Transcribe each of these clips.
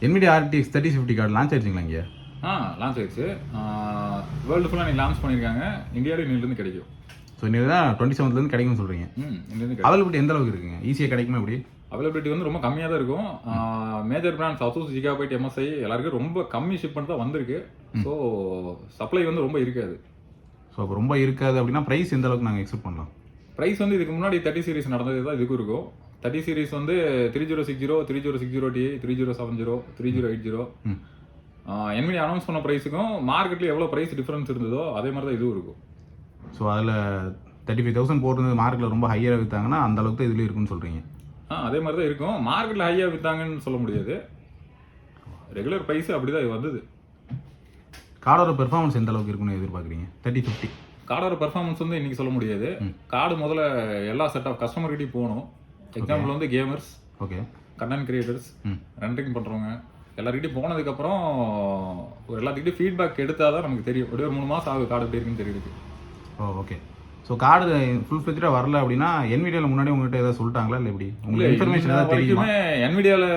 NVIDIA RTX 3050 card launch ஆயிடுச்சுங்களா இங்கே? Launch ஆயிடுச்சு. World ஃபுல்லாக நீங்கள் லான்ச் பண்ணியிருக்காங்க. இந்தியாவில் இன்னிலேருந்து கிடைக்கும். ஸோ இன்னும் தான் 27லேருந்து கிடைக்கும்னு சொல்கிறீங்க. இன்னிலேருந்து அவைலபிலிட்டி எந்த அளவுக்கு இருக்குங்க? ஈஸியாக கிடைக்குமா எப்படி? அவைலபிலிட்டி வந்து ரொம்ப கம்மியாக தான் இருக்கும். Major brands ASUS, GIGABYTE, MSI எல்லாருக்கும் ரொம்ப கம்மி ஷிப்மெண்ட் தான் வந்திருக்கு. ஸோ சப்ளை வந்து ரொம்ப இருக்காது. ஸோ அப்போ ரொம்ப இருக்காது அப்படின்னா ப்ரைஸ் எந்த அளவுக்கு நாங்கள் எக்ஸ்பெக்ட் பண்ணலாம்? ப்ரைஸ் வந்து இதுக்கு முன்னாடி 30 சீரிஸ் நடந்தது தான் இதுக்கும் இருக்கும். 30 சீரிஸ் வந்து 3060, 3060 Ti, 3070, 3080. NVIDIA அனௌன்ஸ் பண்ண ப்ரைஸுக்கும் மார்க்கெட்டில் எவ்வளோ ப்ரைஸ் டிஃபரன்ஸ் இருந்ததோ அதே மாதிரி தான் இதுவும் இருக்கும். ஸோ அதில் 35,000 போட்டிருந்தது மார்க்கெட்டில் ரொம்ப ஹையாக விற்றாங்கன்னா அந்த அளவுக்கு தான் இதுலேயும் இருக்குன்னு சொல்கிறீங்க. அதே மாதிரி தான் இருக்கும். மார்க்கெட்டில் ஹையாக விற்றாங்கன்னு சொல்ல முடியாது. ரெகுலர் ப்ரைஸ் அப்படி தான் வந்தது. கார்டோட பெர்ஃபார்மன்ஸ் எந்த அளவுக்கு இருக்குன்னு எதிர்பார்க்குறீங்க? 3050 கார்டோட பெர்ஃபார்மன்ஸ் வந்து இன்றைக்கி சொல்ல முடியாது. கார்டு முதல்ல எல்லா செட் ஆஃப் கஸ்டமர்கிட்டையும் போகணும். எக்ஸாம்பிள் வந்து gamers, okay, content creators, rendering பண்ணுறவங்க எல்லாருக்கிட்டையும் போனதுக்கப்புறம் எல்லாத்துக்கிட்டையும் ஃபீட்பேக் எடுத்தால் தான் நமக்கு தெரியும். ஒரு 3 மாதம் ஆகுது கார்டு எப்படி இருக்குன்னு தெரியுது. ஓகே. ஸோ கார்டு ஃபுல் ஃப்ளெஜ்டாக வரல அப்படின்னா NVIDIAவில் முன்னாடி உங்கள்கிட்ட ஏதாவது சொல்லிட்டாங்களா இல்லை எப்படி? உங்களுக்கு இன்ஃபர்மேஷன் ஏதாவது தெரியுமா? NVIDIAவில்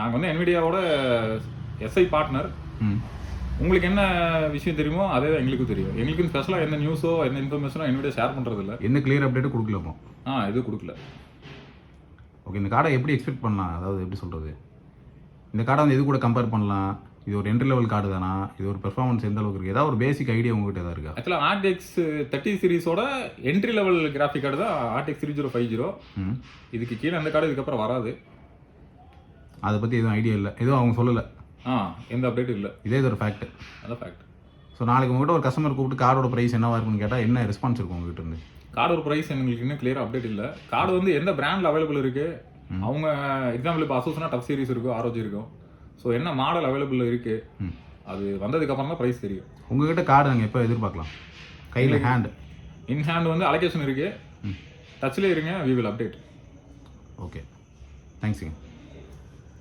நாங்கள் வந்து NVIDIAவோட SI பார்ட்னர். உங்களுக்கு என்ன விஷயம் தெரியுமோ அதே தான் எங்களுக்கும் தெரியும். எங்களுக்கும் ஸ்பெஷலாக எந்த நியூஸோ எந்த இன்ஃபர்மேஷனோ NVIDIA ஷேர் பண்ணுறது இல்லை. எந்த கிளியர் அப்டேட்டும் கொடுக்கலப்போ? இது கொடுக்கல. ஓகே. இந்த கார்டை எப்படி எக்ஸ்பெக்ட் பண்ணலாம்? அதாவது எப்படி சொல்கிறது, இந்த கார்டை வந்து இது கூட கம்பேர் பண்ணலாம்? இது ஒரு என்ட்ரி லெவல் கார்டு தானா? இது ஒரு பெர்ஃபார்மன்ஸ் எந்த அளவுக்கு இருக்குது? ஏதாவது ஒரு பேசிக் ஐடியா உங்ககிட்ட ஏதாவது இருக்கா? ஆக்சுவலாக RTX 30 சீரிஸோட என்ட்ரி லெவல் கிராஃபிக் கார்டு தான் RTX 3050. இதுக்கு கீழே அந்த கார்டு இதுக்கப்புறம் வராது. அதை பற்றி எதுவும் ஐடியா இல்லை, எதுவும் அவங்க சொல்லலை. எந்த அப்டேட்டும் இல்லை. இதே இது ஒரு ஃபேக்ட். அதான் ஃபேக்ட். ஸோ நாளைக்கு உங்கள்கிட்ட ஒரு கஸ்டமர் கூப்பிட்டு கார்டோட ப்ரைஸ் என்னவா இருக்குன்னு கேட்டால் என்ன ரெஸ்பான்ஸ் இருக்கும் உங்ககிட்ட இருந்து? கார்டோட ப்ரைஸ் எங்களுக்கு இன்னும் கிளியராக அப்டேட் இல்லை. கார்டு வந்து எந்த பிராண்டில் அவைலபிள் இருக்குது, அவங்க எக்ஸாம்பிள் இப்போ ASUSனா டஃப் சீரிஸ் இருக்கும், ROG இருக்கும். ஸோ என்ன மாடல் அவைலபிள் இருக்குது, அது வந்ததுக்கப்புறம் தான் ப்ரைஸ் தெரியும். உங்ககிட்ட கார்டு நாங்கள் எப்போ எதிர்பார்க்கலாம்? கையில் இன் ஹேண்ட் வந்து அலோகேஷன் இருக்குது. டச்சில் இருங்க, வி வில் அப்டேட். ஓகே, தேங்க்ஸுங்க.